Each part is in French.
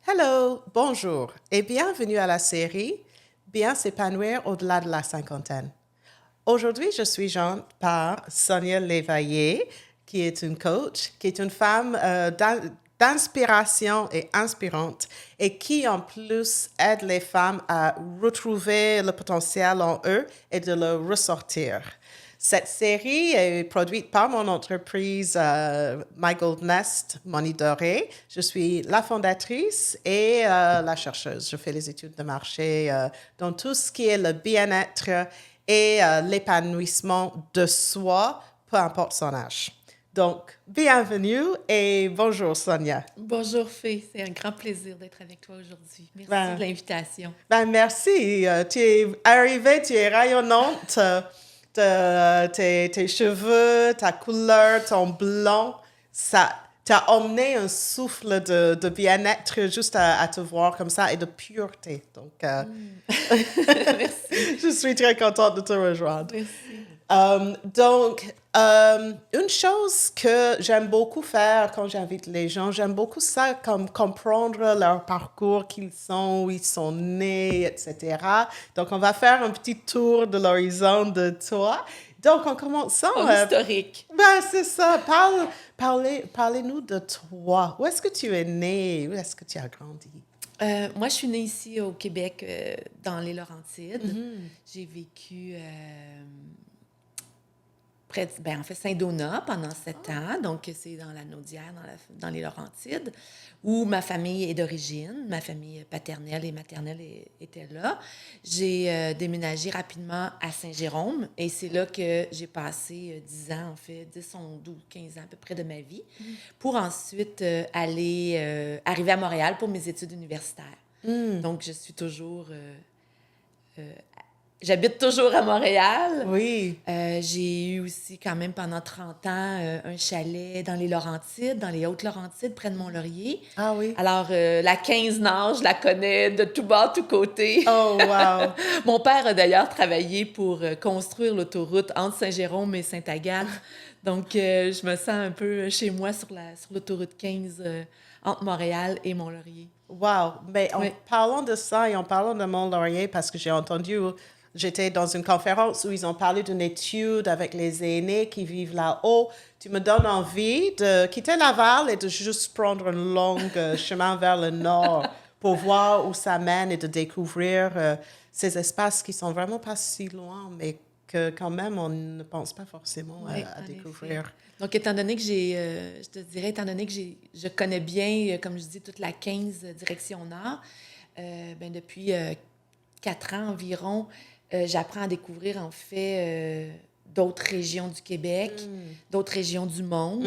Hello, bonjour et bienvenue à la série Bien s'épanouir au-delà de la cinquantaine. Aujourd'hui, je suis jointe par Sonia Léveillé, qui est une coach, qui est une femme d'inspiration et inspirante et qui, en plus, aide les femmes à retrouver le potentiel en eux et de le ressortir. Cette série est produite par mon entreprise My Gold Nest, Money Doré. Je suis la fondatrice et la chercheuse. Je fais les études de marché dans tout ce qui est le bien-être et l'épanouissement de soi, peu importe son âge. Donc, bienvenue et bonjour Sonia. Bonjour Fée, c'est un grand plaisir d'être avec toi aujourd'hui. Merci de l'invitation. Merci. Tu es arrivée, tu es rayonnante. Tes cheveux, ta couleur, ton blanc, ça t'a emmené un souffle de bien-être juste à te voir comme ça et de pureté. Donc, Merci. je suis très contente de te rejoindre. Merci. Une chose que j'aime beaucoup faire quand j'invite les gens, j'aime beaucoup ça, comme comprendre leur parcours, qui ils sont, où ils sont nés, etc. Donc, on va faire un petit tour de l'horizon de toi. Donc, en commençant... Ton historique. C'est ça. Parlez-nous de toi. Où est-ce que tu es né? Où est-ce que tu as grandi? Moi, je suis née ici au Québec, dans les Laurentides. J'ai vécu en fait, Saint-Donat pendant 7 ans. Donc, c'est dans la Naudière, dans les Laurentides, où ma famille est d'origine. Ma famille paternelle et maternelle étaient là. J'ai déménagé rapidement à Saint-Jérôme et c'est là que j'ai passé 10 ans, en fait, 10, 11, 12, 15 ans à peu près de ma vie, pour ensuite arriver à Montréal pour mes études universitaires. Donc, je suis toujours... J'habite toujours à Montréal. Oui. J'ai eu aussi quand même pendant 30 ans un chalet dans les Laurentides, dans les Hautes-Laurentides, près de Mont-Laurier. Ah oui. Alors, la 15 nage, je la connais de tout bas, tout côté. Oh, wow. Mon père a d'ailleurs travaillé pour construire l'autoroute entre Saint-Jérôme et Sainte-Agathe. Donc, je me sens un peu chez moi sur l'autoroute 15 entre Montréal et Mont-Laurier. Wow. Mais en Oui. parlant de ça et en parlant de Mont-Laurier, parce que j'étais dans une conférence où ils ont parlé d'une étude avec les aînés qui vivent là-haut. Tu me donnes envie de quitter Laval et de juste prendre un long chemin vers le nord pour voir où ça mène et de découvrir ces espaces qui sont vraiment pas si loin, mais que quand même on ne pense pas forcément Oui, à en découvrir. effet. Donc, étant donné que je te dirais, étant donné que je connais bien, comme je dis, toute la 15 direction nord, depuis 4 ans environ, j'apprends à découvrir, en fait, d'autres régions du Québec, d'autres régions du monde.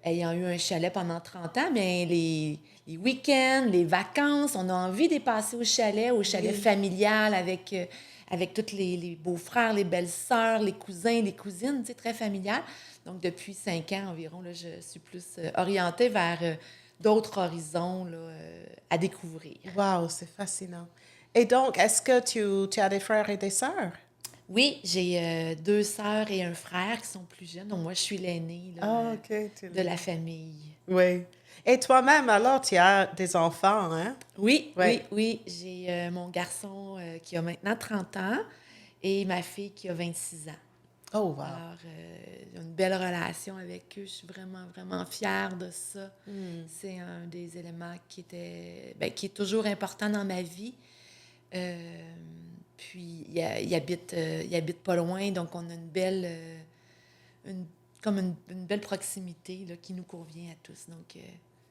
Ayant eu un chalet pendant 30 ans, mais les week-ends, les vacances, on a envie de passer au chalet familial avec tous les beaux-frères, les belles-sœurs, les cousins, les cousines, tu sais, très familial. Donc, depuis 5 ans environ, là, je suis plus orientée vers d'autres horizons là, à découvrir. Wow, c'est fascinant. Et donc, est-ce que tu as des frères et des sœurs? Oui, j'ai 2 sœurs et un frère qui sont plus jeunes. Donc, moi, je suis l'aînée là, Ah, OK. de la famille. Oui. Et toi-même, alors, tu as des enfants, hein? Oui, Oui. oui, oui. J'ai mon garçon qui a maintenant 30 ans et ma fille qui a 26 ans. Oh, wow. Alors, j'ai une belle relation avec eux. Je suis vraiment, vraiment fière de ça. C'est un des éléments qui est toujours important dans ma vie. Puis, il habite pas loin, donc on a une belle, une belle proximité là, qui nous convient à tous. Donc,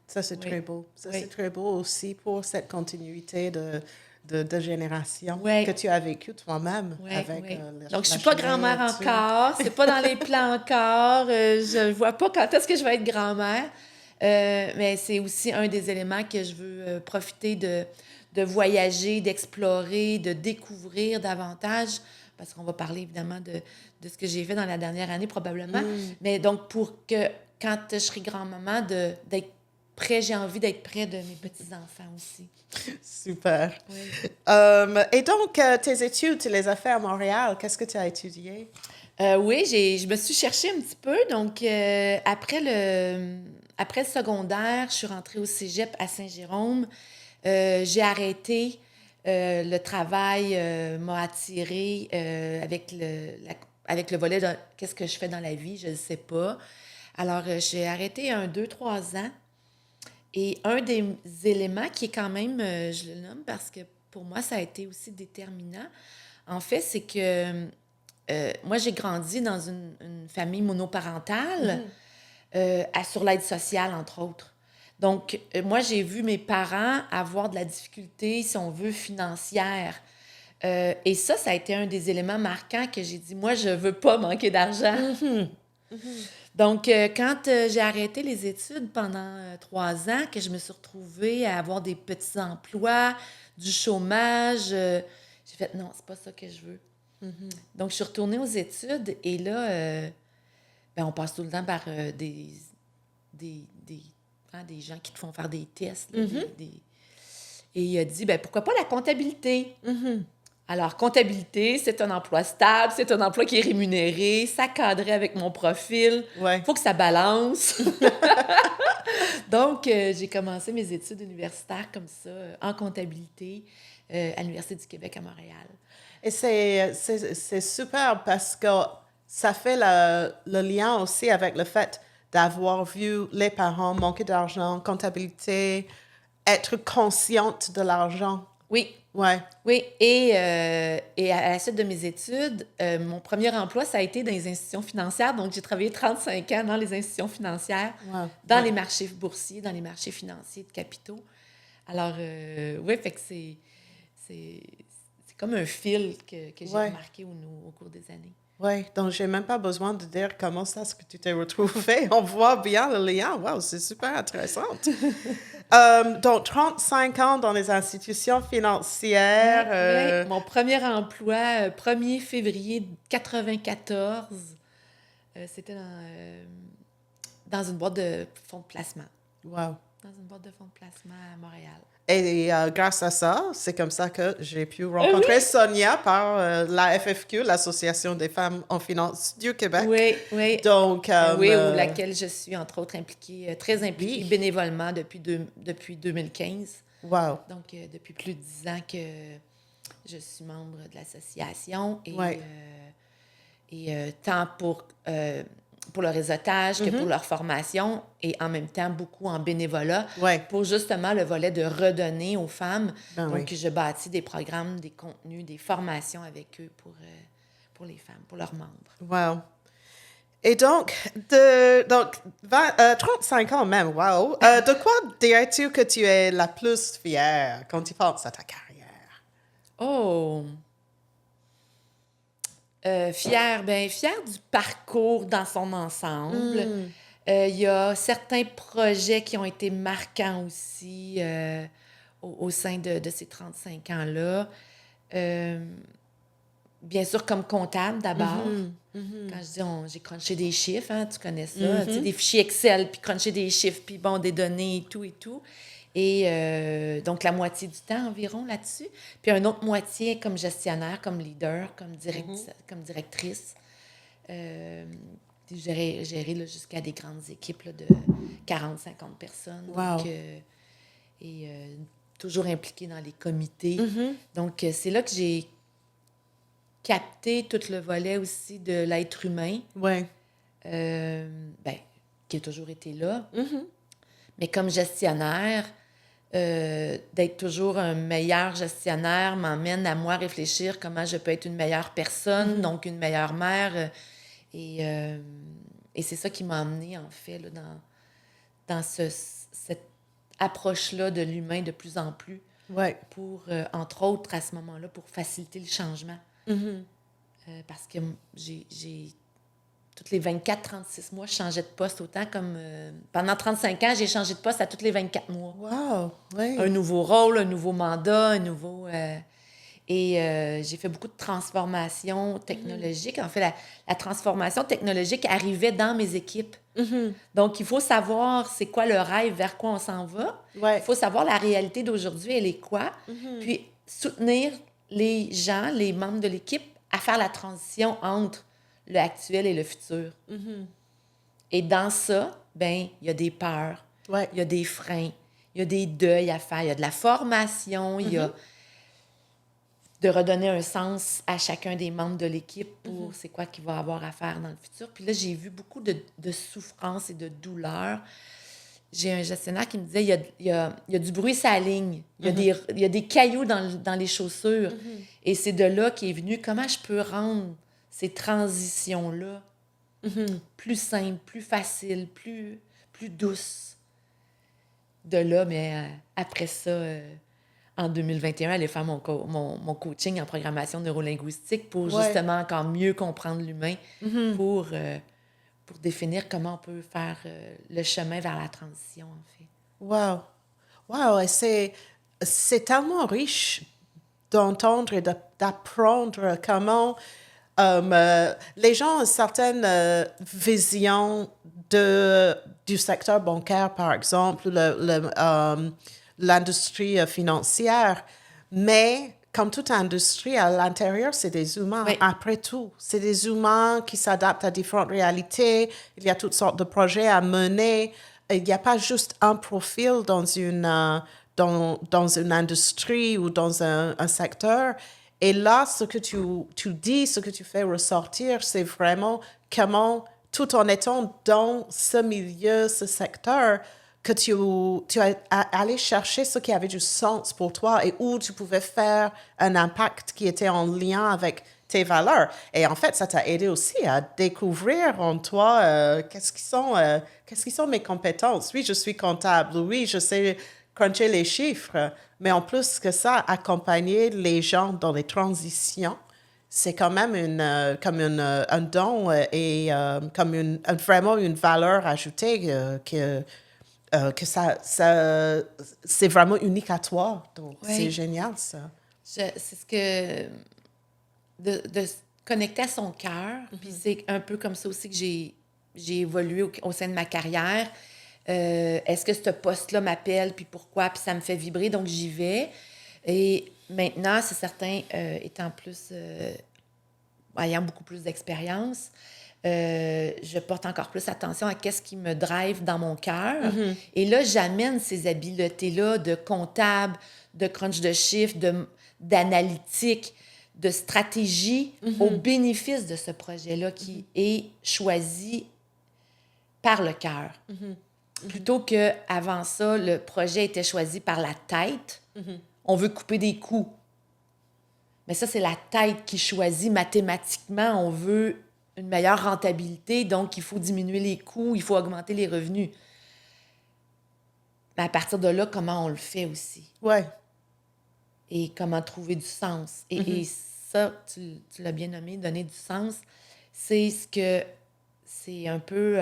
Ça, c'est oui. très beau. Ça, Oui. c'est très beau aussi pour cette continuité de génération Oui. que tu as vécu toi-même Oui, avec oui. la Donc, je suis la pas grand-mère chaîne, encore. C'est pas dans les plans encore. Je vois pas quand est-ce que je vais être grand-mère. Mais c'est aussi un des éléments que je veux profiter de voyager, d'explorer, de découvrir davantage. Parce qu'on va parler évidemment de ce que j'ai fait dans la dernière année probablement. Mais donc, pour que quand je serai grand-maman, d'être près, j'ai envie d'être près de mes petits-enfants aussi. Super. Oui. Et donc, tes études, tu les as fait à Montréal. Qu'est-ce que tu as étudié? Oui, je me suis cherchée un petit peu. Donc, après le secondaire, je suis rentrée au cégep à Saint-Jérôme. J'ai arrêté. Le travail m'a attirée avec le volet de qu'est-ce que je fais dans la vie, je ne sais pas. Alors, j'ai arrêté 2, 3 ans. Et un des éléments qui est quand même, je le nomme parce que pour moi, ça a été aussi déterminant, en fait, c'est que moi, j'ai grandi dans une famille monoparentale sur l'aide sociale, entre autres. Donc, moi, j'ai vu mes parents avoir de la difficulté, si on veut, financière. Et ça a été un des éléments marquants que j'ai dit, moi, je ne veux pas manquer d'argent. Donc, quand j'ai arrêté les études pendant 3 ans, que je me suis retrouvée à avoir des petits emplois, du chômage, j'ai fait, non, c'est pas ça que je veux. Donc, je suis retournée aux études et là, on passe tout le temps par des gens qui te font faire des tests. Là, Et il a dit, pourquoi pas la comptabilité? Alors, comptabilité, c'est un emploi stable, c'est un emploi qui est rémunéré, ça cadrait avec mon profil, il faut que ça balance. Donc, j'ai commencé mes études universitaires comme ça, en comptabilité, à l'Université du Québec à Montréal. Et c'est super parce que ça fait le lien aussi avec le fait d'avoir vu les parents manquer d'argent, comptabilité, être consciente de l'argent. Oui. Ouais. Oui, et à la suite de mes études, mon premier emploi, ça a été dans les institutions financières. Donc, j'ai travaillé 35 ans dans les institutions financières, dans les marchés boursiers, dans les marchés financiers de capitaux. Alors, oui, fait que c'est comme un fil que j'ai remarqué au cours des années. Oui, donc je n'ai même pas besoin de dire comment ça ce que tu t'es retrouvée. On voit bien le lien. Wow, c'est super intéressant. Donc, 35 ans dans les institutions financières. Oui, mon premier emploi, 1er février 1994, c'était dans une boîte de fonds de placement. Wow. Dans une boîte de fonds de placement à Montréal. Et grâce à ça, c'est comme ça que j'ai pu rencontrer Sonia par la FFQ, l'Association des femmes en finance du Québec. Oui, oui. Donc, oui, où laquelle je suis, entre autres, impliquée, très impliquée bénévolement depuis 2015. Wow. Donc, depuis plus de 10 ans que je suis membre de l'association. Et tant pour le réseautage que pour leur formation et en même temps beaucoup en bénévolat pour justement le volet de redonner aux femmes. Donc, je bâtis des programmes, des contenus, des formations avec eux pour les femmes, pour leurs membres. Wow. Et donc 35 ans même, wow. De quoi dirais-tu que tu es la plus fière quand tu penses à ta carrière? Oh! Fière du parcours dans son ensemble. Il y a certains projets qui ont été marquants aussi au sein de ces 35 ans-là. Bien sûr, comme comptable d'abord. Quand je dis j'ai crunché des chiffres, hein, tu connais ça, tu sais, des fichiers Excel, puis cruncher des chiffres, puis bon, des données et tout et tout. Et donc, la moitié du temps environ là-dessus. Puis une autre moitié comme gestionnaire, comme leader, comme directrice. Gérer là, jusqu'à des grandes équipes là, de 40-50 personnes. Wow. Donc, toujours impliquée dans les comités. Donc, c'est là que j'ai capté tout le volet aussi de l'être humain. Oui. Qui a toujours été là. Mais comme gestionnaire, d'être toujours un meilleur gestionnaire m'emmène à moi réfléchir comment je peux être une meilleure personne, donc une meilleure mère. Et c'est ça qui m'a emmenée, en fait, là, dans cette approche-là de l'humain de plus en plus. Pour, entre autres, à ce moment-là, pour faciliter le changement. Parce que j'ai toutes les 24-36 mois, je changeais de poste autant comme... pendant 35 ans, j'ai changé de poste à tous les 24 mois. Wow! Oui. Un nouveau rôle, un nouveau mandat, un nouveau... j'ai fait beaucoup de transformations technologiques. En fait, la transformation technologique arrivait dans mes équipes. Donc, il faut savoir c'est quoi le rêve, vers quoi on s'en va. Il faut savoir la réalité d'aujourd'hui, elle est quoi. Puis, soutenir les gens, les membres de l'équipe, à faire la transition entre le actuel et le futur. Et dans ça, ben il y a des peurs, Ouais. il y a des freins, il y a des deuils à faire, il y a de la formation, il y a de redonner un sens à chacun des membres de l'équipe pour c'est quoi qu'il va avoir à faire dans le futur. Puis là, j'ai vu beaucoup de souffrance et de douleur. J'ai un gestionnaire qui me disait, il y a du bruit sur la ligne, il y a des cailloux dans les chaussures. Et c'est de là qu'est venu comment je peux rendre ces transitions-là plus simples, plus faciles, plus douces. De là, mais après ça, en 2021, aller faire mon coaching en programmation neurolinguistique pour justement encore mieux comprendre l'humain, pour définir comment on peut faire le chemin vers la transition, en fait. Wow. Wow. Et c'est tellement riche d'entendre et d'apprendre comment les gens ont une certaine vision du secteur bancaire, par exemple, l'industrie financière. Mais comme toute industrie, à l'intérieur, c'est des humains. Oui. Après tout, c'est des humains qui s'adaptent à différentes réalités. Il y a toutes sortes de projets à mener. Il n'y a pas juste un profil dans dans une industrie ou dans un secteur. Et là, ce que tu dis, ce que tu fais ressortir, c'est vraiment comment, tout en étant dans ce milieu, ce secteur, que tu as allé chercher ce qui avait du sens pour toi et où tu pouvais faire un impact qui était en lien avec tes valeurs. Et en fait, ça t'a aidé aussi à découvrir en toi qu'est-ce qui sont mes compétences. Oui, je suis comptable. Oui, je sais cruncher les chiffres. Mais en plus que ça, accompagner les gens dans les transitions, c'est quand même un don et comme vraiment une valeur ajoutée que c'est vraiment unique à toi. Donc, c'est génial, ça. C'est ce que... De se connecter à son cœur, puis c'est un peu comme ça aussi que j'ai évolué au sein de ma carrière. Est-ce que ce poste-là m'appelle, puis pourquoi, puis ça me fait vibrer, donc j'y vais. Et maintenant, c'est certain, étant plus... ayant beaucoup plus d'expérience, je porte encore plus attention à qu'est-ce qui me drive dans mon cœur. Et là, j'amène ces habiletés-là de comptable, de crunch de chiffres, d'analytique, de stratégie au bénéfice de ce projet-là qui est choisi par le cœur. Plutôt qu'avant ça, le projet était choisi par la tête. On veut couper des coûts. Mais ça, c'est la tête qui choisit mathématiquement. On veut une meilleure rentabilité, donc il faut diminuer les coûts, il faut augmenter les revenus. Mais à partir de là, comment on le fait aussi? Ouais. Et comment trouver du sens. Et ça, tu l'as bien nommé, donner du sens, c'est un peu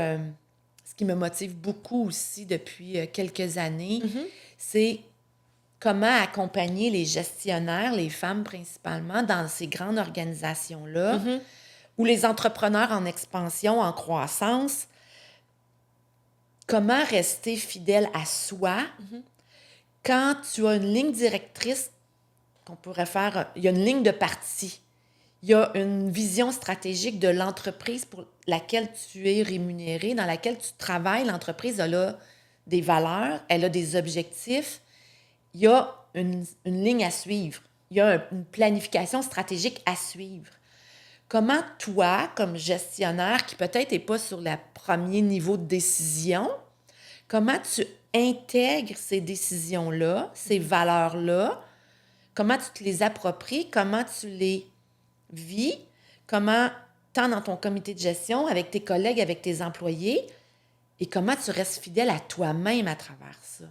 ce qui me motive beaucoup aussi depuis quelques années. C'est comment accompagner les gestionnaires, les femmes principalement, dans ces grandes organisations-là, ou les entrepreneurs en expansion, en croissance. Comment rester fidèle à soi quand tu as une ligne directrice qu'on pourrait faire, il y a une ligne de parti, il y a une vision stratégique de l'entreprise pour laquelle tu es rémunéré, dans laquelle tu travailles. L'entreprise, elle a des valeurs, elle a des objectifs. Il y a une ligne à suivre. Il y a une planification stratégique à suivre. Comment toi, comme gestionnaire, qui peut-être n'est pas sur le premier niveau de décision, comment tu intègres ces décisions-là, ces valeurs-là, comment tu te les appropries, comment tu les vis, comment, tant dans ton comité de gestion, avec tes collègues, avec tes employés, et comment tu restes fidèle à toi-même à travers ça.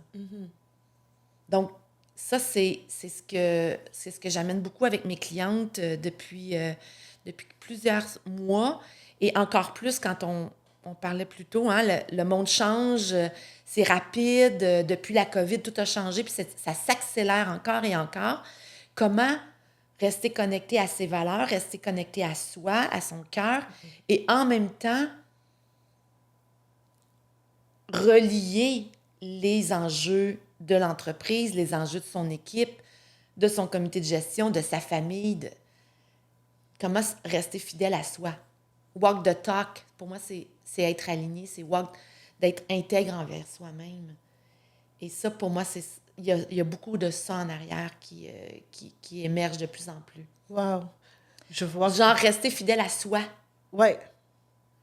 Donc, ça, c'est ce que j'amène beaucoup avec mes clientes depuis plusieurs mois, et encore plus quand on parlait plus tôt, hein, le monde change, c'est rapide, depuis la COVID, tout a changé, puis ça s'accélère encore et encore. Comment rester connecté à ses valeurs, rester connecté à soi, à son cœur, et en même temps, relier les enjeux de l'entreprise, les enjeux de son équipe, de son comité de gestion, de sa famille, comment rester fidèle à soi. Walk the talk, pour moi, c'est être aligné, c'est d'être intègre envers soi-même. Et ça, pour moi, il y a beaucoup de ça en arrière qui émerge de plus en plus. Wow. Je vois. Genre, rester fidèle à soi. Ouais.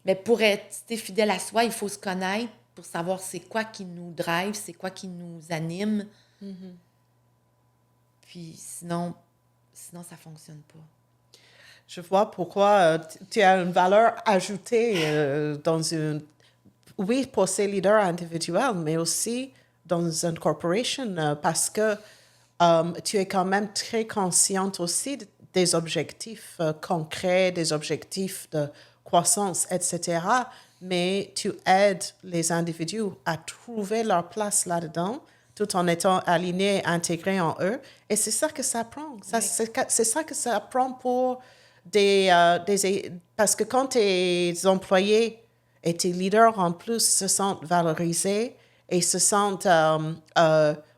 Mais pour rester fidèle à soi, il faut se connaître pour savoir c'est quoi qui nous drive, c'est quoi qui nous anime. Puis sinon, ça ne fonctionne pas. Je vois pourquoi tu as une valeur ajoutée dans une... Oui, pour ces leaders individuels, mais aussi dans une corporation, parce que tu es quand même très consciente aussi des objectifs concrets, des objectifs de croissance, etc. Mais tu aides les individus à trouver leur place là-dedans, tout en étant alignés, intégrés en eux. Et c'est ça que ça prend. Oui. C'est ça que ça prend pour parce que quand tes employés et tes leaders en plus se sentent valorisés et se sentent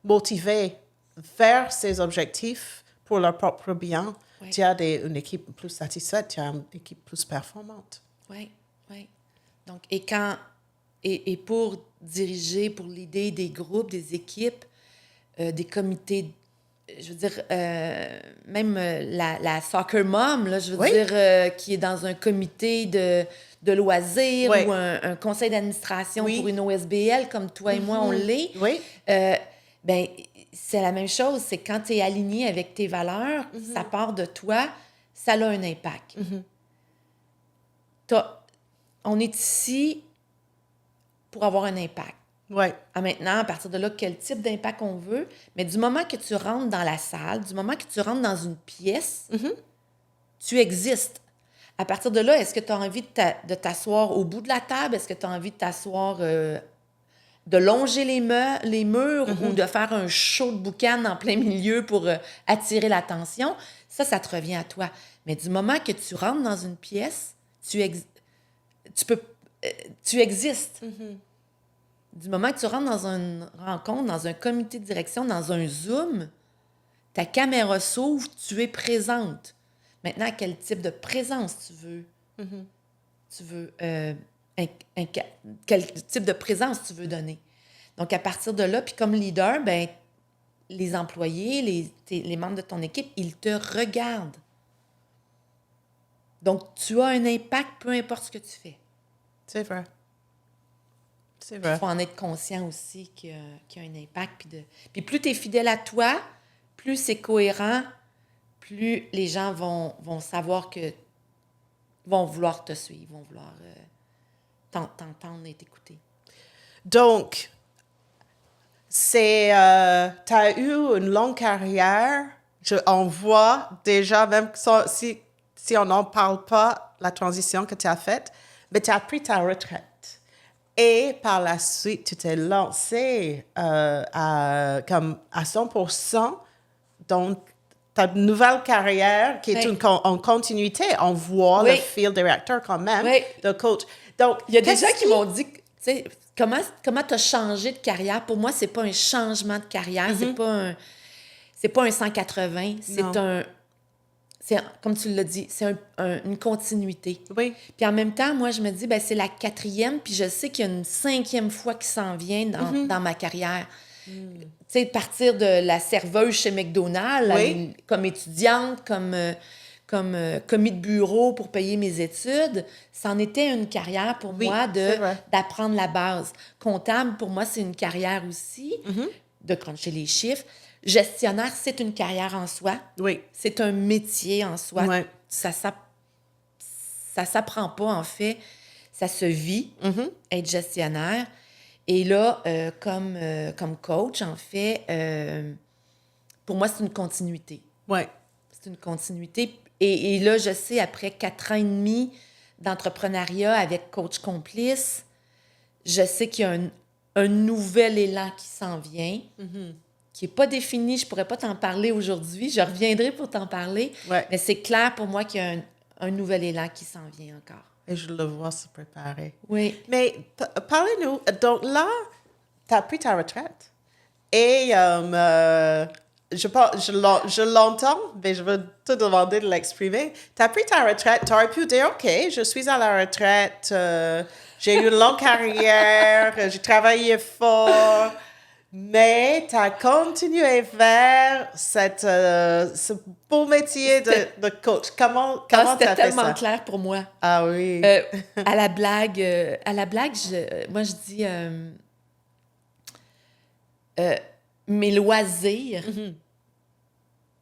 motivés vers ces objectifs pour leur propre bien, Oui. tu as une équipe plus satisfaite, tu as une équipe plus performante. Oui, oui. Donc, et pour diriger, pour l'idée des groupes, des équipes, des comités, je veux dire, même la soccer mom, là, je veux Oui. dire, qui est dans un comité de loisirs Oui. ou un conseil d'administration Oui. pour une OSBL, comme toi et moi, on l'est. Oui. Ben, c'est la même chose. C'est quand tu es aligné avec tes valeurs, ça part de toi, ça a un impact. On est ici pour avoir un impact. Oui. Maintenant, à partir de là, quel type d'impact on veut, mais du moment que tu rentres dans la salle, du moment que tu rentres dans une pièce, tu existes. À partir de là, est-ce que tu as envie de t'asseoir au bout de la table? Est-ce que tu as envie de t'asseoir, de longer les murs ou de faire un show de boucan en plein milieu pour attirer l'attention? Ça te revient à toi. Mais du moment que tu rentres dans une pièce, tu existes. Du moment que tu rentres dans une rencontre, dans un comité de direction, dans un Zoom, ta caméra s'ouvre, tu es présente. Maintenant, quel type de présence tu veux? Tu veux quel type de présence tu veux donner? Donc, à partir de là, puis comme leader, ben, les employés, les membres de ton équipe, ils te regardent. Donc, tu as un impact, peu importe ce que tu fais. C'est vrai. C'est Il vrai. faut en être conscient aussi qu'il y a un impact. Puis plus tu es fidèle à toi, plus c'est cohérent, plus les gens vont savoir vont vouloir te suivre, vont vouloir t'entendre et t'écouter. Donc, tu as eu une longue carrière. On voit déjà, même si on n'en parle pas, la transition que tu as faite, mais tu as pris ta retraite. Et par la suite, tu t'es lancé à 100% dans ta nouvelle carrière qui est en continuité. On voit le field director quand même, le coach. Donc, il y a des gens qui m'ont dit, tu sais, comment tu as changé de carrière? Pour moi, c'est pas un changement de carrière, c'est pas un 180, c'est comme tu l'as dit, c'est une continuité. Oui. Puis en même temps, moi, je me dis, ben c'est la 4e, puis je sais qu'il y a une 5e fois qui s'en vient dans ma carrière. Tu sais, partir de la serveuse chez McDonald's, comme étudiante, comme commis de bureau pour payer mes études, c'en était une carrière pour moi d'apprendre la base. Comptable, pour moi, c'est une carrière aussi, de cruncher les chiffres. Gestionnaire, c'est une carrière en soi. Oui. C'est un métier en soi. Oui. Ça s'apprend pas, en fait. Ça se vit, être gestionnaire. Et là, comme coach, en fait, pour moi, c'est une continuité. Oui. C'est une continuité. Et là, je sais, après 4 ans et demi d'entrepreneuriat avec Coach Complice, je sais qu'il y a un nouvel élan qui s'en vient, qui n'est pas défini. Je ne pourrais pas t'en parler aujourd'hui. Je reviendrai pour t'en parler. Ouais. Mais c'est clair pour moi qu'il y a un nouvel élan qui s'en vient encore. Et je le vois se préparer. Oui. Mais parlez-nous. Donc là, tu as pris ta retraite. Et je l'entends, mais je veux te demander de l'exprimer. Tu as pris ta retraite. Tu aurais pu dire, OK, je suis à la retraite. J'ai eu une longue carrière, j'ai travaillé fort, mais tu as continué vers ce beau métier de coach. Comment tu as C'était fait tellement ça? clair pour moi. Ah oui. À la blague, moi, je dis mes loisirs.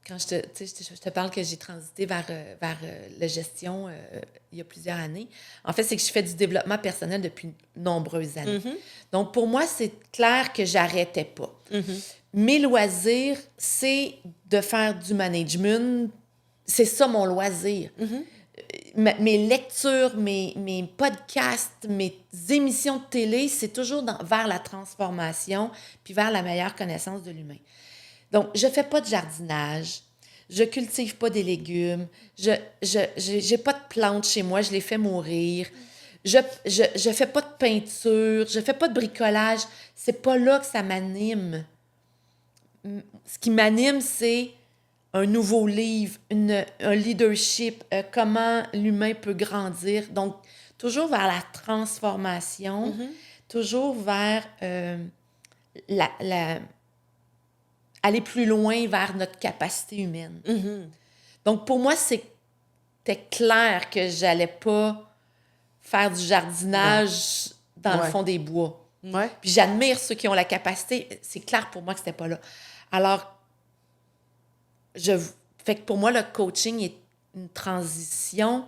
Quand je te parle que j'ai transité vers la gestion il y a plusieurs années, en fait, c'est que je fais du développement personnel depuis de nombreuses années. Donc, pour moi, c'est clair que j'arrêtais pas. Mes loisirs, c'est de faire du management. C'est ça, mon loisir. Mes lectures, mes podcasts, mes émissions de télé, c'est toujours vers la transformation puis vers la meilleure connaissance de l'humain. Donc, je fais pas de jardinage, je cultive pas des légumes, j'ai pas de plantes chez moi, je les fais mourir. Je fais pas de peinture, je fais pas de bricolage. C'est pas là que ça m'anime. Ce qui m'anime, c'est un nouveau livre, un leadership, comment l'humain peut grandir. Donc, toujours vers la transformation, toujours vers aller plus loin vers notre capacité humaine. Donc, pour moi, c'était clair que j'allais pas faire du jardinage dans le fond des bois. Ouais. Puis j'admire ceux qui ont la capacité. C'est clair pour moi que c'était pas là. Alors, fait que pour moi, le coaching est une transition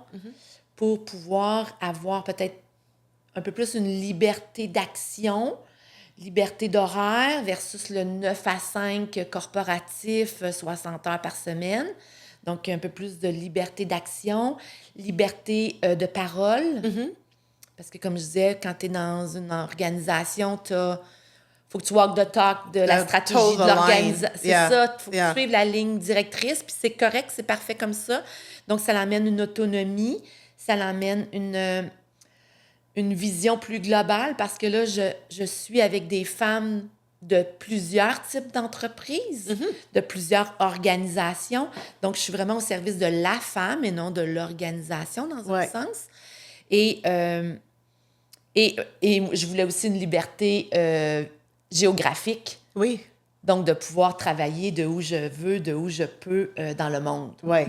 pour pouvoir avoir peut-être un peu plus une liberté d'action, liberté d'horaire versus le 9 à 5 corporatif, 60 heures par semaine. Donc, un peu plus de liberté d'action, liberté de parole. Parce que, comme je disais, quand tu es dans une organisation, faut que tu walk the talk de la stratégie de l'organisation. C'est ça, il faut que tu suives la ligne directrice, puis c'est correct, c'est parfait comme ça. Donc, ça l'amène une autonomie, ça l'amène une vision plus globale, parce que là, je suis avec des femmes de plusieurs types d'entreprises, de plusieurs organisations. Donc, je suis vraiment au service de la femme et non de l'organisation, dans un sens. Et je voulais aussi une liberté géographique. Oui. Donc, de pouvoir travailler de où je veux, de où je peux dans le monde. Oui.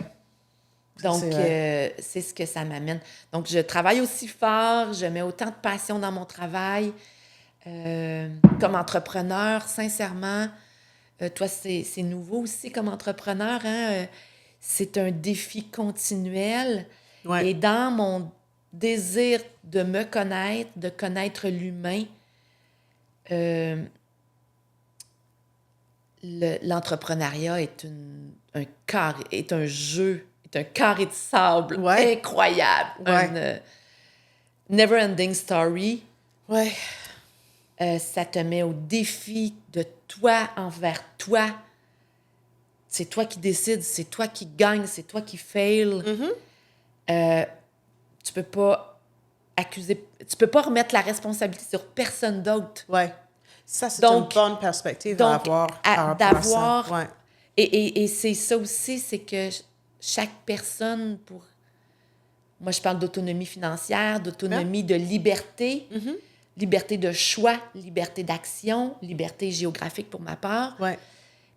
Donc, c'est ce que ça m'amène. Donc, je travaille aussi fort, je mets autant de passion dans mon travail. Comme entrepreneur, sincèrement, toi, c'est nouveau aussi comme entrepreneur, hein? C'est un défi continuel. Ouais. Et dans mon désir de me connaître, de connaître l'humain, l'entrepreneuriat est un jeu, est un carré de sable incroyable. Une never-ending story. Ouais. Ça te met au défi de toi envers toi. C'est toi qui décides, c'est toi qui gagne, c'est toi qui fail. Tu peux pas remettre la responsabilité sur personne d'autre. Ouais. Ça, c'est une bonne perspective à avoir par rapport à ça. Ouais. Et c'est ça aussi, c'est que chaque personne, moi, je parle d'autonomie financière, d'autonomie de liberté, liberté de choix, liberté d'action, liberté géographique pour ma part. Ouais.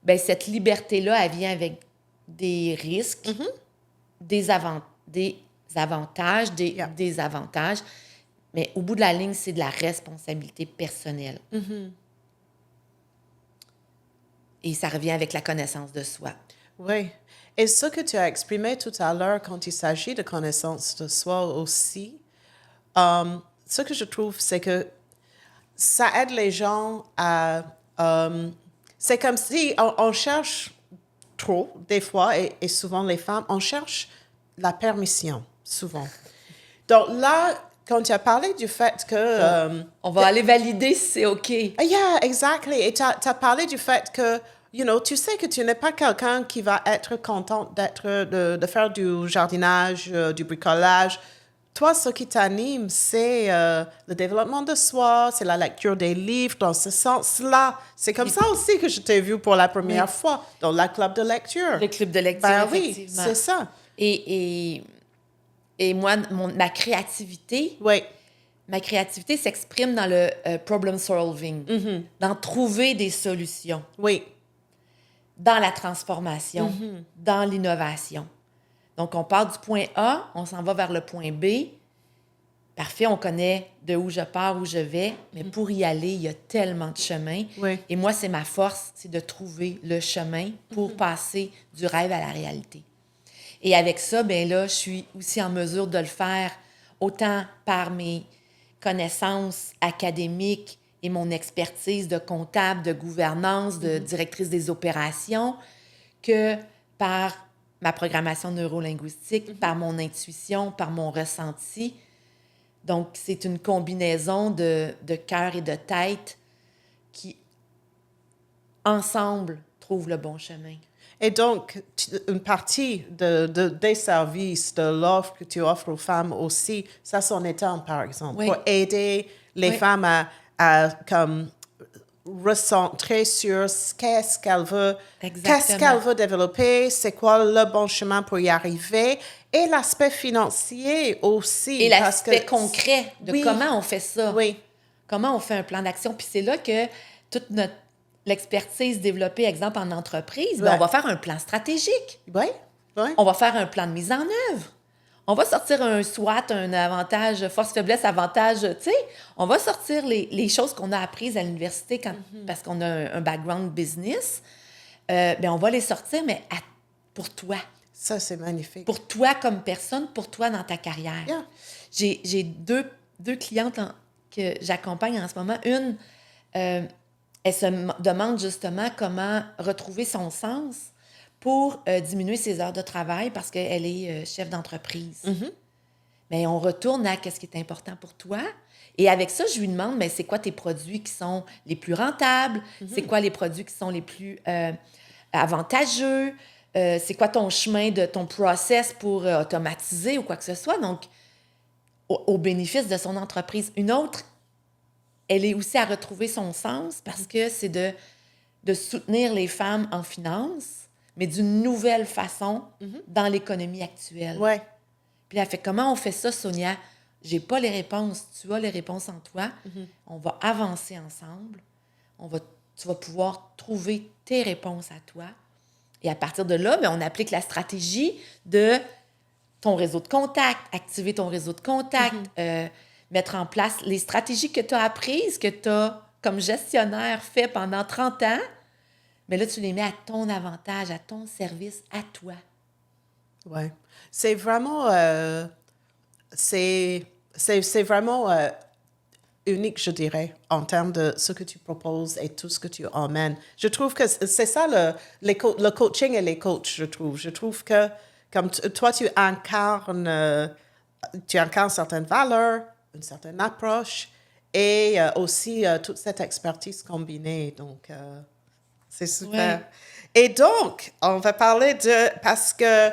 Bien, cette liberté-là, elle vient avec des risques, des avantages, des désavantages. Mais au bout de la ligne, c'est de la responsabilité personnelle. Et ça revient avec la connaissance de soi. Oui. Et ce que tu as exprimé tout à l'heure quand il s'agit de connaissance de soi aussi, ce que je trouve, c'est que ça aide les gens à... c'est comme si on cherche trop, des fois, et souvent les femmes, on cherche la permission, souvent. Donc là, quand tu as parlé du fait que... on va aller valider si c'est OK. Yeah, exactly. Et tu as parlé du fait que, tu sais que tu n'es pas quelqu'un qui va être contente de faire du jardinage, du bricolage. Toi, ce qui t'anime, c'est le développement de soi, c'est la lecture des livres dans ce sens-là. C'est comme ça aussi que je t'ai vu pour la première fois dans le club de lecture. Le club de lecture, effectivement. Oui, c'est ça. Et moi, ma créativité, ma créativité s'exprime dans le problem solving, dans trouver des solutions, Oui. dans la transformation, dans l'innovation. Donc, on part du point A, on s'en va vers le point B. Parfait, on connaît de où je pars, où je vais, mais pour y aller, il y a tellement de chemins. Oui. Et moi, c'est ma force, c'est de trouver le chemin pour passer du rêve à la réalité. Et avec ça, bien là, je suis aussi en mesure de le faire autant par mes connaissances académiques et mon expertise de comptable, de gouvernance, de directrice des opérations, que par ma programmation neurolinguistique, par mon intuition, par mon ressenti. Donc, c'est une combinaison de cœur et de tête qui, ensemble, trouvent le bon chemin. Et donc, une partie des services, de l'offre que tu offres aux femmes aussi, ça c'en est un, par exemple, Oui. pour aider les Oui. femmes à comme recentrer sur qu'est-ce qu'elle veut, développer, c'est quoi le bon chemin pour y arriver, et l'aspect financier aussi. Et parce l'aspect que, concret de oui, comment on fait ça. Oui. Comment on fait un plan d'action. Puis c'est là que toute l'expertise développée, exemple, en entreprise, bien, Ouais. on va faire un plan stratégique. Oui, oui. On va faire un plan de mise en œuvre. On va sortir un SWOT, un avantage, force-faiblesse, avantage, tu sais. On va sortir les choses qu'on a apprises à l'université parce qu'on a un background business. Bien, on va les sortir, mais pour toi. Ça, c'est magnifique. Pour toi comme personne, pour toi dans ta carrière. Yeah. J'ai deux clientes que j'accompagne en ce moment. Une, elle se demande justement comment retrouver son sens pour diminuer ses heures de travail parce qu'elle est chef d'entreprise. Mais on retourne à qu'est-ce qui est important pour toi. Et avec ça, je lui demande, mais c'est quoi tes produits qui sont les plus rentables? C'est quoi les produits qui sont les plus avantageux? C'est quoi ton chemin de ton process pour automatiser ou quoi que ce soit? Donc, au bénéfice de son entreprise. Une autre, elle est aussi à retrouver son sens parce que c'est de soutenir les femmes en finance, mais d'une nouvelle façon dans l'économie actuelle. Ouais. Puis elle fait, comment on fait ça, Sonia? J'ai pas les réponses, tu as les réponses en toi. On va avancer ensemble. Tu vas pouvoir trouver tes réponses à toi. Et à partir de là, bien, on applique la stratégie de ton réseau de contacts, activer ton réseau de contacts, mettre en place les stratégies que tu as apprises, que tu as, comme gestionnaire, fait pendant 30 ans. Mais là, tu les mets à ton avantage, à ton service, à toi. Oui. C'est vraiment... c'est vraiment unique, je dirais, en termes de ce que tu proposes et tout ce que tu emmènes. Je trouve que c'est ça le coaching et les coachs, je trouve. Je trouve que, comme toi, tu incarnes certaines valeurs, une certaine approche et aussi toute cette expertise combinée. Donc, c'est super. Ouais. Et donc, on va parler parce que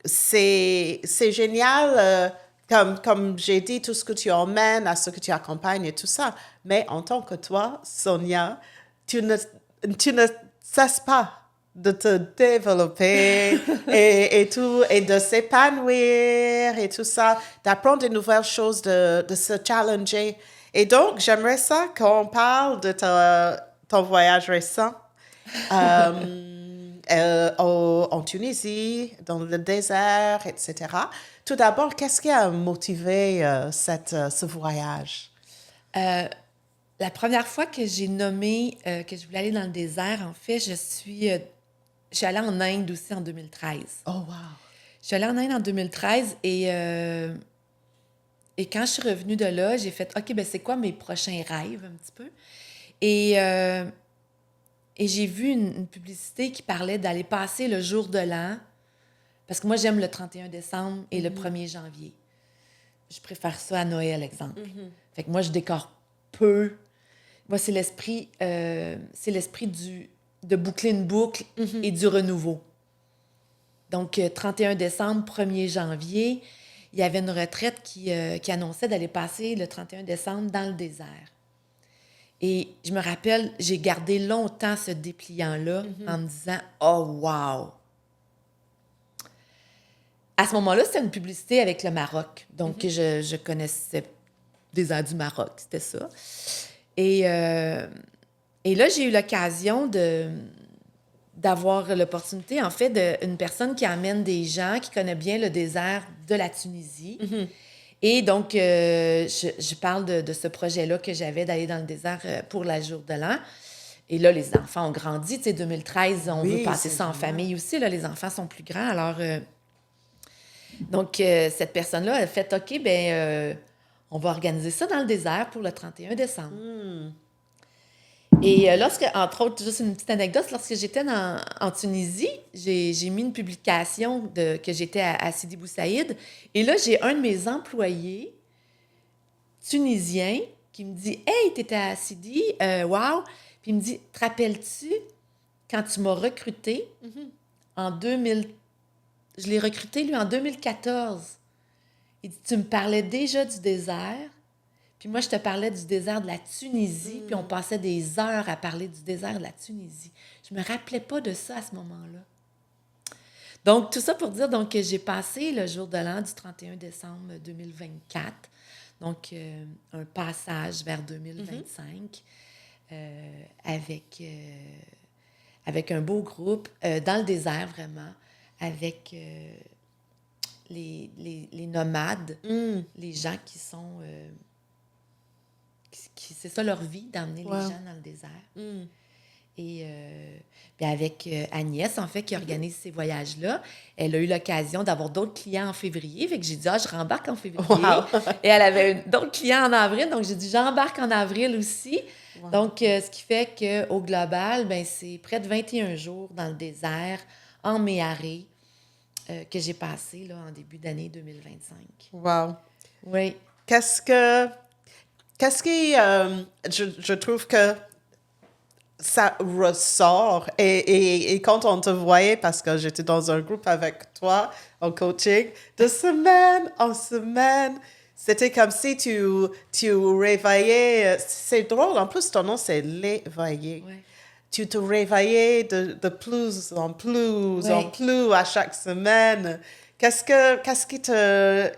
c'est génial, comme j'ai dit, tout ce que tu emmènes, à ce que tu accompagnes et tout ça. Mais en tant que toi, Sonia, tu ne cesses pas de te développer et tout, et de s'épanouir et tout ça, d'apprendre de nouvelles choses, de se challenger. Et donc, j'aimerais ça qu'on parle de ton voyage récent. En Tunisie, dans le désert, etc. Tout d'abord, qu'est-ce qui a motivé ce voyage? La première fois que j'ai nommé que je voulais aller dans le désert, en fait, je suis allée en Inde aussi en 2013. Oh, wow! Je suis allée en Inde en 2013 et quand je suis revenue de là, j'ai fait, OK, ben c'est quoi mes prochains rêves un petit peu? Et j'ai vu une publicité qui parlait d'aller passer le jour de l'an, parce que moi, j'aime le 31 décembre et le 1er janvier. Je préfère ça à Noël, exemple. Fait que moi, je décore peu. Moi, c'est l'esprit de boucler une boucle et du renouveau. Donc, 31 décembre, 1er janvier, il y avait une retraite qui annonçait d'aller passer le 31 décembre dans le désert. Et je me rappelle, j'ai gardé longtemps ce dépliant-là en me disant « Oh, wow! » À ce moment-là, c'était une publicité avec le Maroc. Donc, je connaissais désert du Maroc, c'était ça. Et là, j'ai eu l'occasion d'avoir l'opportunité, en fait, d'une personne qui amène des gens qui connaît bien le désert de la Tunisie. Et donc, je parle de ce projet-là que j'avais d'aller dans le désert pour la Jour de l'An. Et là, les enfants ont grandi. Tu sais, 2013, on veut passer ça en famille aussi. Là, les enfants sont plus grands. Alors, donc, cette personne-là a fait, OK, on va organiser ça dans le désert pour le 31 décembre. Et entre autres, juste une petite anecdote, lorsque j'étais en Tunisie, j'ai mis une publication que j'étais à Sidi Bou Saïd. Et là, j'ai un de mes employés tunisiens qui me dit « Hey, t'étais à Sidi, wow! » Puis il me dit « Te rappelles-tu quand tu m'as recruté en 2000... » Je l'ai recruté, lui, en 2014. Il dit « Tu me parlais déjà du désert. » Puis moi, je te parlais du désert de la Tunisie, puis on passait des heures à parler du désert de la Tunisie. Je me rappelais pas de ça à ce moment-là. Donc, tout ça pour dire donc, que j'ai passé le jour de l'an du 31 décembre 2024, donc un passage vers 2025 avec un beau groupe dans le désert, vraiment, avec les nomades, les gens qui sont... c'est ça leur vie, d'emmener les gens dans le désert. Et puis avec Agnès, en fait, qui organise ces voyages-là, elle a eu l'occasion d'avoir d'autres clients en février. Fait que j'ai dit, je rembarque en février. Wow. Et elle avait d'autres clients en avril. Donc, j'ai dit, j'embarque en avril aussi. Wow. Donc, ce qui fait qu'au global, c'est près de 21 jours dans le désert, en Méharé, que j'ai passé là, en début d'année 2025. Wow. Oui. Qu'est-ce qui, je trouve que ça ressort et quand on te voyait, parce que j'étais dans un groupe avec toi en coaching, de semaine en semaine, c'était comme si tu réveillais, c'est drôle, en plus ton nom c'est l'éveillé. Ouais. Tu te réveillais de plus en plus en plus à chaque semaine. Qu'est-ce qui te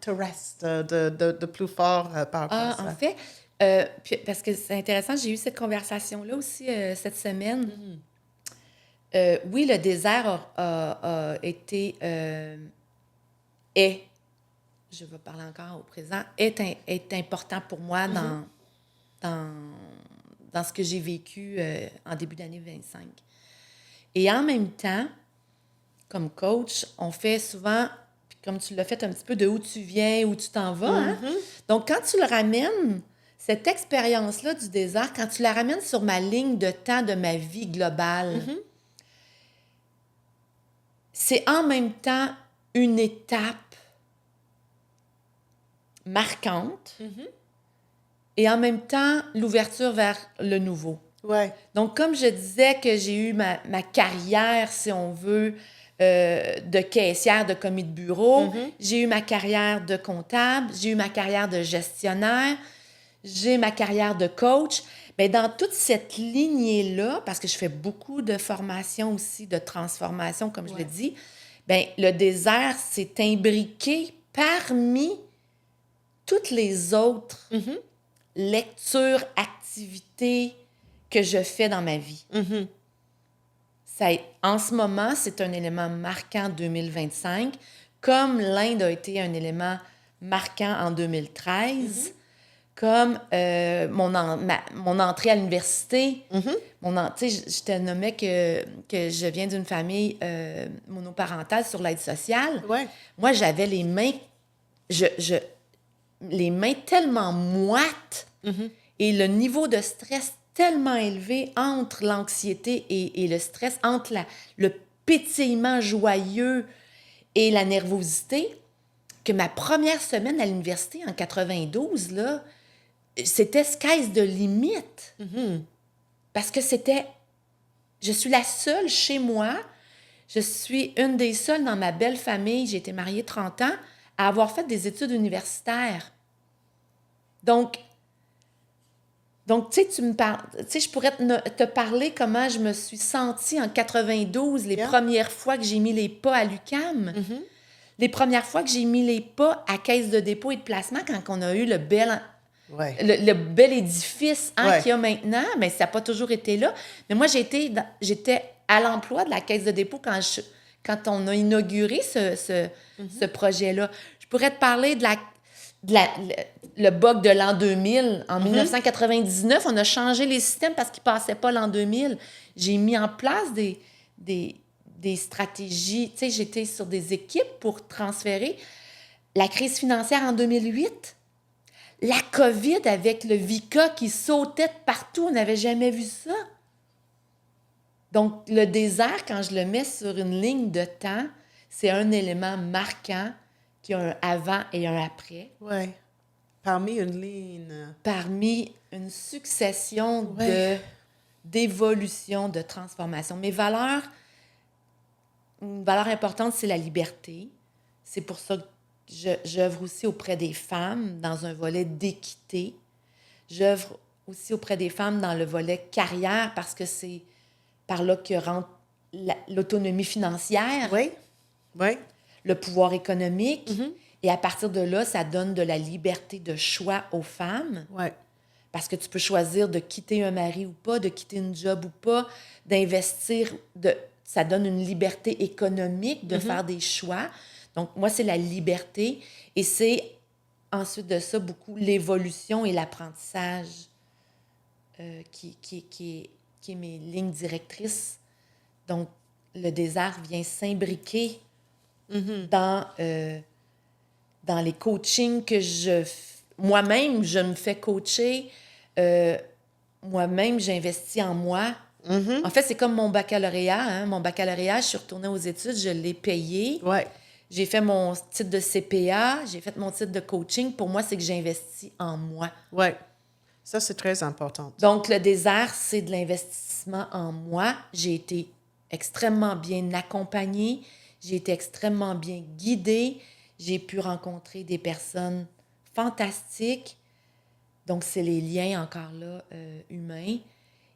reste de plus fort par rapport à ça? En fait, parce que c'est intéressant, j'ai eu cette conversation-là aussi cette semaine. Oui, le désert a été, je vais parler encore au présent, est important pour moi dans ce que j'ai vécu en début d'année 25. Et en même temps, comme coach, on fait souvent, puis comme tu l'as fait un petit peu, de où tu viens, où tu t'en vas. Hein? Donc, quand tu le ramènes, cette expérience-là du désert, quand tu la ramènes sur ma ligne de temps de ma vie globale, c'est en même temps une étape marquante et en même temps l'ouverture vers le nouveau. Ouais. Donc, comme je disais que j'ai eu ma carrière, si on veut, de caissière, de commis de bureau, j'ai eu ma carrière de comptable, j'ai eu ma carrière de gestionnaire, j'ai ma carrière de coach. Bien, dans toute cette lignée-là, parce que je fais beaucoup de formations aussi, de transformation, comme je l'ai dit, bien, le désert s'est imbriqué parmi toutes les autres lectures, activités que je fais dans ma vie. En ce moment, c'est un élément marquant 2025, comme l'Inde a été un élément marquant en 2013, comme mon entrée à l'université. Je te nommais que je viens d'une famille monoparentale sur l'aide sociale. Ouais. Moi, j'avais les mains... les mains tellement moites et le niveau de stress tellement élevé entre l'anxiété et le stress, entre le pétillement joyeux et la nervosité, que ma première semaine à l'université en 92, là, c'était sky's the limit. Parce que je suis la seule chez moi, je suis une des seules dans ma belle famille, j'ai été mariée 30 ans, à avoir fait des études universitaires. Donc tu sais, je pourrais te parler comment je me suis sentie en 92, les premières fois que j'ai mis les pas à l'UQAM. les premières fois que j'ai mis les pas à Caisse de dépôt et de placement, quand on a eu le bel, Ouais. le bel édifice Ouais. qu'il y a maintenant, mais ça n'a pas toujours été là. Mais moi, j'étais à l'emploi de la Caisse de dépôt quand on a inauguré ce projet-là. Je pourrais te parler le bug de l'an 2000. En 1999, on a changé les systèmes parce qu'ils ne passaient pas l'an 2000. J'ai mis en place des stratégies. Tu sais, j'étais sur des équipes pour transférer la crise financière en 2008. La COVID avec le VICA qui sautait de partout, on n'avait jamais vu ça. Donc, le désert, quand je le mets sur une ligne de temps, c'est un élément marquant qui a un avant et un après. Ouais. Parmi une ligne. Parmi une succession Ouais. d'évolution, de transformation. Mes valeurs, une valeur importante, c'est la liberté. C'est pour ça que j'œuvre aussi auprès des femmes dans un volet d'équité. J'œuvre aussi auprès des femmes dans le volet carrière parce que c'est par là que rentre l'autonomie financière, Oui. Oui. le pouvoir économique. Et à partir de là, ça donne de la liberté de choix aux femmes. Ouais. Parce que tu peux choisir de quitter un mari ou pas, de quitter une job ou pas, d'investir. Ça donne une liberté économique de faire des choix. Donc, moi, c'est la liberté. Et c'est ensuite de ça, beaucoup l'évolution et l'apprentissage qui est mes lignes directrices. Donc, le désert vient s'imbriquer dans les coachings que moi-même, je me fais coacher. Moi-même, j'investis en moi. En fait, c'est comme mon baccalauréat. Hein? Mon baccalauréat, je suis retournée aux études, je l'ai payé. Ouais. J'ai fait mon titre de CPA, j'ai fait mon titre de coaching. Pour moi, c'est que j'investis en moi. Ouais. Ça, c'est très important. Donc, le désert, c'est de l'investissement en moi. J'ai été extrêmement bien accompagnée. J'ai été extrêmement bien guidée. J'ai pu rencontrer des personnes fantastiques. Donc, c'est les liens, encore là, humains.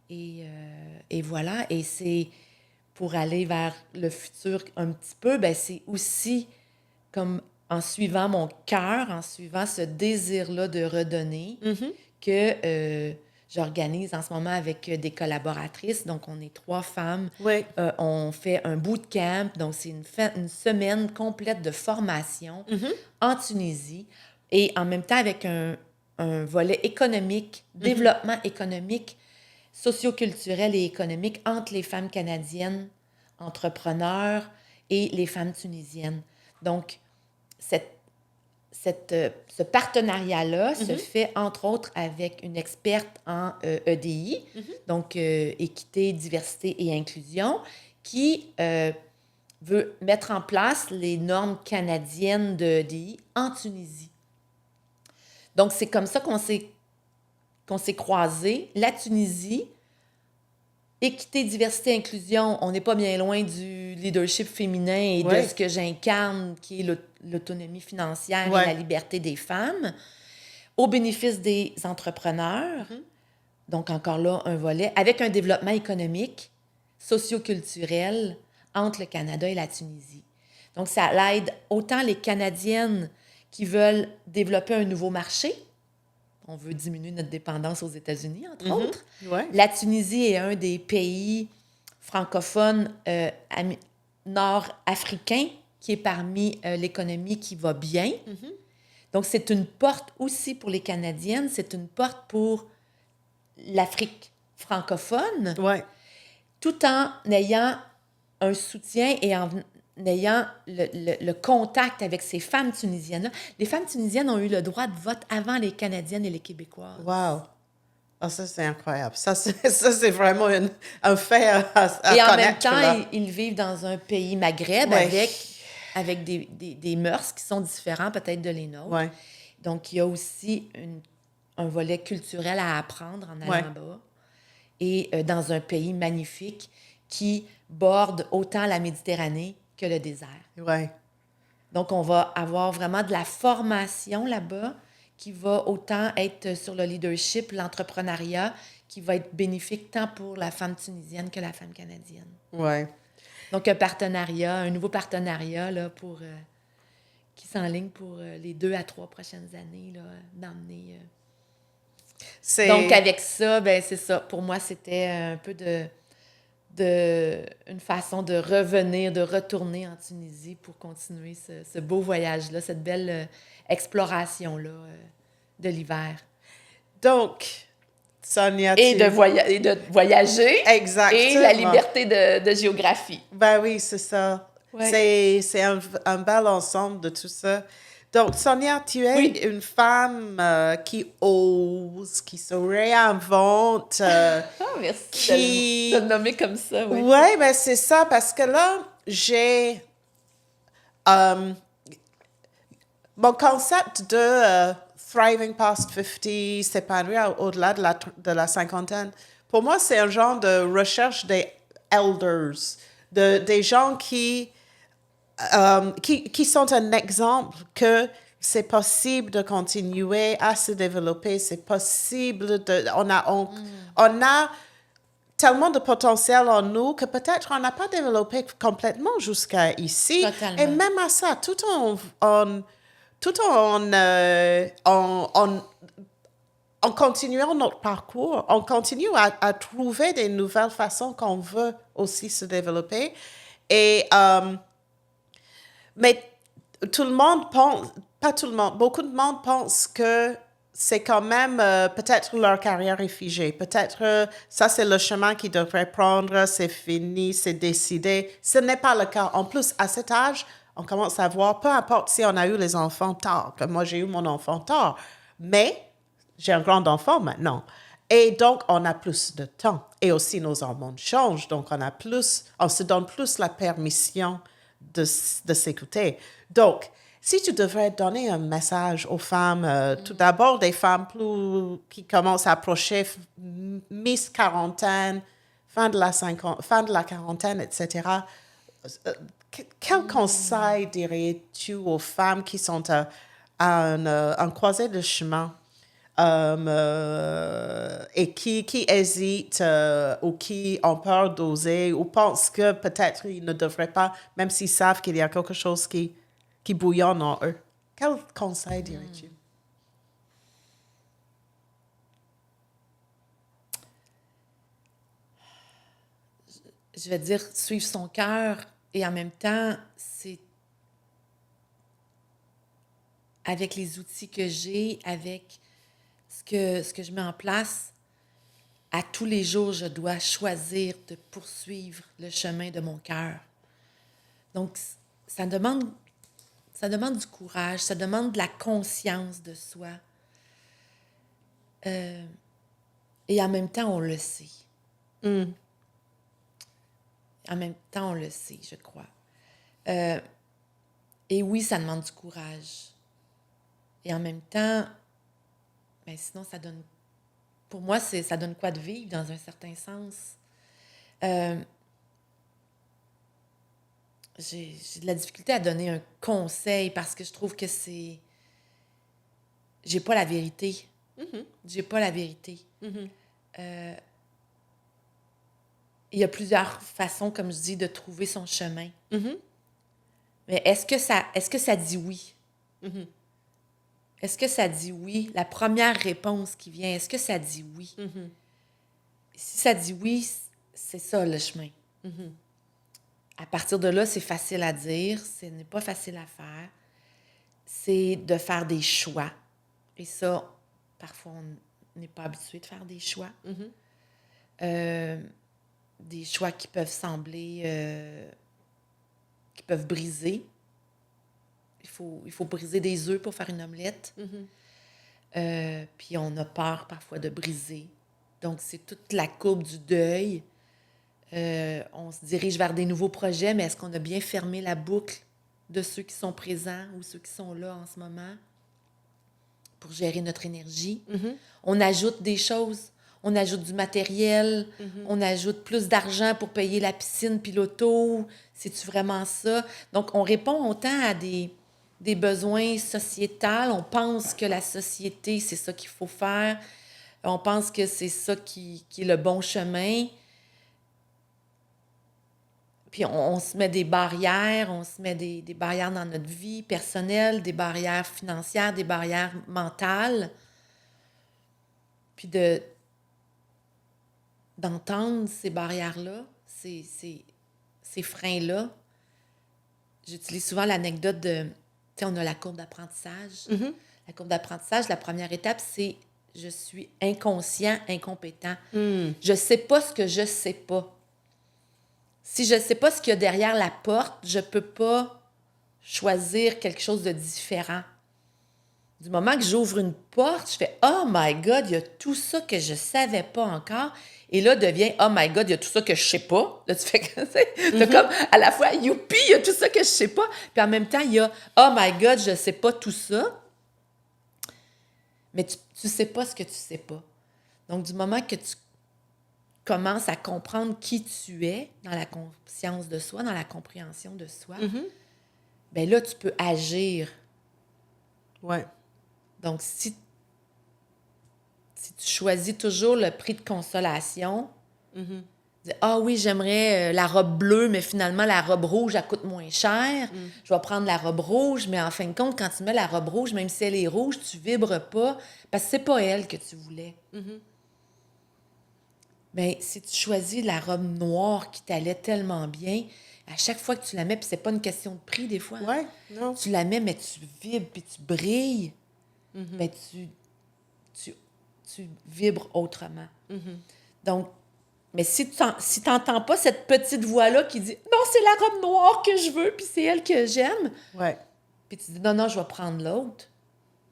Et voilà. Et c'est pour aller vers le futur un petit peu, ben c'est aussi comme en suivant mon cœur, en suivant ce désir-là de redonner, que j'organise en ce moment avec des collaboratrices. Donc, on est 3 femmes. Oui. On fait un bootcamp. Donc, c'est une semaine complète de formation en Tunisie. Et en même temps, avec un volet économique, développement économique, socio-culturel et économique entre les femmes canadiennes, entrepreneurs et les femmes tunisiennes. Donc, ce partenariat-là se fait, entre autres, avec une experte en EDI, donc équité, diversité et inclusion, qui veut mettre en place les normes canadiennes de EDI en Tunisie. Donc, c'est comme ça qu'on s'est croisés. La Tunisie, équité, diversité, inclusion, on n'est pas bien loin du leadership féminin et de ce que j'incarne, qui est l'autonomie financière et la liberté des femmes, au bénéfice des entrepreneurs. Donc, encore là, un volet, avec un développement économique, socio-culturel entre le Canada et la Tunisie. Donc, ça aide autant les Canadiennes qui veulent développer un nouveau marché. On veut diminuer notre dépendance aux États-Unis, entre autres. Ouais. La Tunisie est un des pays francophones nord-africains qui est parmi l'économie qui va bien. Donc, c'est une porte aussi pour les Canadiennes, c'est une porte pour l'Afrique francophone, tout en ayant un soutien et en ayant le contact avec ces femmes tunisiennes-là. Les femmes tunisiennes ont eu le droit de vote avant les Canadiennes et les Québécoises. Wow! Ah, ça, c'est incroyable. Ça, c'est vraiment un fait à et en connaître, même temps, là. ils vivent dans un pays maghreb avec des mœurs qui sont différents peut-être de les nôtres. Ouais. Donc, il y a aussi un volet culturel à apprendre en allant là-bas. Et dans un pays magnifique qui borde autant la Méditerranée que le désert. Ouais. Donc, on va avoir vraiment de la formation là-bas qui va autant être sur le leadership, l'entrepreneuriat, qui va être bénéfique tant pour la femme tunisienne que la femme canadienne. Ouais. Donc, un nouveau partenariat là, pour qui s'enligne pour les 2 à 3 prochaines années, là, d'emmener. Donc, avec ça, ben c'est ça. Pour moi, c'était un peu une façon de revenir, de retourner en Tunisie pour continuer ce beau voyage-là, cette belle exploration-là de l'hiver. Donc, Sonia, Et de voyager. Exactement. Et la liberté de géographie. Ben oui, c'est ça. Ouais. C'est un bel ensemble de tout ça. Donc, Sonia, tu es une femme qui ose, qui se réinvente. Merci de le nommer comme ça. Oui, ben c'est ça, parce que là, j'ai mon concept de thriving past 50, s'épanouir au-delà de la cinquantaine. Pour moi, c'est un genre de recherche des elders, des gens qui sont un exemple que c'est possible de continuer à se développer, c'est possible on a tellement de potentiel en nous que peut-être on n'a pas développé complètement jusqu'à ici. Totalement. Et même à ça, tout en continuant notre parcours, on continue à trouver des nouvelles façons qu'on veut aussi se développer. Et mais tout le monde pense, pas tout le monde, beaucoup de monde pense que c'est quand même peut-être leur carrière est figée. Peut-être ça, c'est le chemin qu'ils devraient prendre, c'est fini, c'est décidé. Ce n'est pas le cas. En plus, à cet âge, on commence à voir, peu importe si on a eu les enfants tard, comme moi, j'ai eu mon enfant tard, mais j'ai un grand enfant maintenant. Et donc, on a plus de temps. Et aussi, nos hormones changent, donc on se donne plus la permission de s'écouter. Donc, si tu devrais donner un message aux femmes, tout d'abord des femmes qui commencent à approcher mi-quarantaine, fin de la quarantaine, etc., quel conseil dirais-tu aux femmes qui sont à un croisé de chemin et qui hésitent ou qui ont peur d'oser ou pensent que peut-être ils ne devraient pas, même s'ils savent qu'il y a quelque chose qui bouillonne en eux? Quel conseil dirais-tu? Je vais dire suivre son cœur et en même temps, c'est avec les outils que j'ai, avec ce que je mets en place, à tous les jours, je dois choisir de poursuivre le chemin de mon cœur. Donc, ça demande du courage, ça demande de la conscience de soi. Et en même temps, on le sait. En même temps, on le sait, je crois. Et oui, ça demande du courage. Et en même temps, ben sinon, ça donne... Pour moi, ça donne quoi de vivre, dans un certain sens? J'ai de la difficulté à donner un conseil parce que je trouve que c'est... J'ai pas la vérité. J'ai pas la vérité. Il y a plusieurs façons, comme je dis, de trouver son chemin. Mais est-ce que ça dit oui? Est-ce que ça dit oui? La première réponse qui vient, est-ce que ça dit oui? Si ça dit oui, c'est ça le chemin. À partir de là, c'est facile à dire, ce n'est pas facile à faire. C'est de faire des choix. Et ça, parfois, on n'est pas habitué de faire des choix. Des choix qui peuvent sembler... qui peuvent briser. Il faut briser des œufs pour faire une omelette. Puis on a peur parfois de briser. Donc, c'est toute la courbe du deuil. On se dirige vers des nouveaux projets, mais est-ce qu'on a bien fermé la boucle de ceux qui sont présents ou ceux qui sont là en ce moment pour gérer notre énergie? On ajoute des choses. On ajoute du matériel. On ajoute plus d'argent pour payer la piscine puis l'auto. C'est-tu vraiment ça? Donc, on répond autant à des besoins sociétals. On pense que la société, c'est ça qu'il faut faire. On pense que c'est ça qui est le bon chemin. Puis on se met des barrières, on se met des barrières dans notre vie personnelle, des barrières financières, des barrières mentales. Puis d'entendre ces barrières-là, ces freins-là. J'utilise souvent l'anecdote de, tu sais, on a la courbe d'apprentissage. La courbe d'apprentissage, la première étape, c'est je suis inconscient, incompétent. Je sais pas ce que je sais pas. Si je sais pas ce qu'il y a derrière la porte, je peux pas choisir quelque chose de différent. Du moment que j'ouvre une porte, je fais « Oh my God, il y a tout ça que je savais pas encore. » Et là, devient « Oh my God, il y a tout ça que je sais pas. » Là, tu fais comme à la fois « Youpi, il y a tout ça que je sais pas. » Puis en même temps, il y a « Oh my God, je sais pas tout ça. » Mais tu sais pas ce que tu sais pas. Donc, du moment que tu commences à comprendre qui tu es dans la conscience de soi, dans la compréhension de soi, ben là, tu peux agir. Ouais. Donc, si tu choisis toujours le prix de consolation, dis, ah oui, j'aimerais la robe bleue, mais finalement, la robe rouge, elle coûte moins cher. Je vais prendre la robe rouge, mais en fin de compte, quand tu mets la robe rouge, même si elle est rouge, tu vibres pas, parce que c'est pas elle que tu voulais. Mais si tu choisis la robe noire qui t'allait tellement bien, à chaque fois que tu la mets, puis c'est pas une question de prix des fois, Ouais, non. tu la mets, mais tu vibres, puis tu brilles, ben tu vibres autrement. Donc, mais si tu n'entends pas cette petite voix-là qui dit « Non, c'est la robe noire que je veux, puis c'est elle que j'aime. » Ouais. Puis tu dis « Non, non, je vais prendre l'autre. »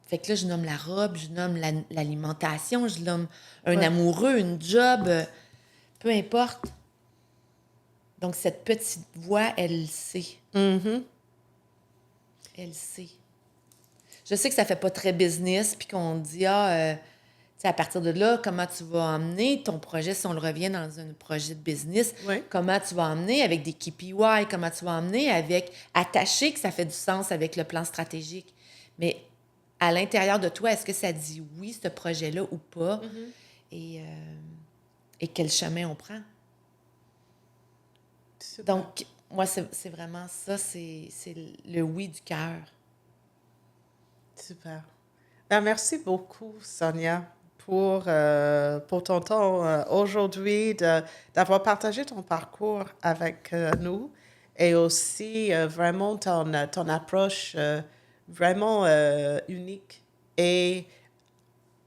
Fait que là, je nomme la robe, je nomme l'alimentation, je nomme un amoureux, une job, peu importe. Donc, cette petite voix, elle sait. Elle sait. Je sais que ça fait pas très business, puis qu'on dit, tu sais, à partir de là, comment tu vas emmener ton projet, si on le revient dans un projet de business, comment tu vas emmener avec des KPI, comment tu vas emmener avec attaché, que ça fait du sens avec le plan stratégique. Mais à l'intérieur de toi, est-ce que ça dit oui, ce projet-là, ou pas? Et quel chemin on prend? Super. Donc, moi, c'est vraiment ça, c'est le oui du cœur. Super. Ben, merci beaucoup, Sonia, pour ton temps aujourd'hui, d'avoir partagé ton parcours avec nous et aussi vraiment ton approche vraiment unique et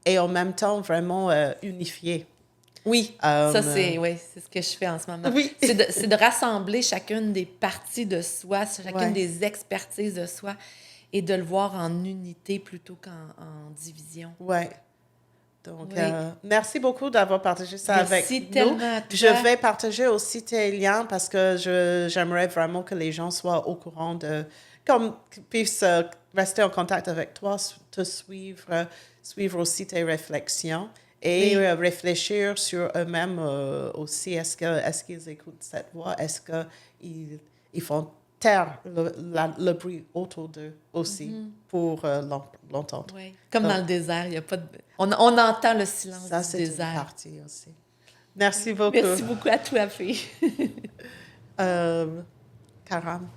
en même temps vraiment unifiée. Oui, ça, c'est ce que je fais en ce moment. Oui. C'est de rassembler chacune des parties de soi, chacune des expertises de soi et de le voir en unité plutôt qu'en division. Oui. Donc, merci beaucoup d'avoir partagé ça Merci avec nous. tellement à toi. Je vais partager aussi tes liens parce que j'aimerais vraiment que les gens soient au courant qu'ils puissent rester en contact avec toi, te suivre, suivre aussi tes réflexions et réfléchir sur eux-mêmes aussi. Est-ce qu'ils écoutent cette voix? Est-ce qu'ils font taire le bruit autour d'eux aussi pour l'entendre? Oui. Comme dans le désert, il y a pas de... On entend le silence Ça, du c'est désert. une partie aussi. Merci beaucoup. Merci beaucoup à toi, fille. Karam.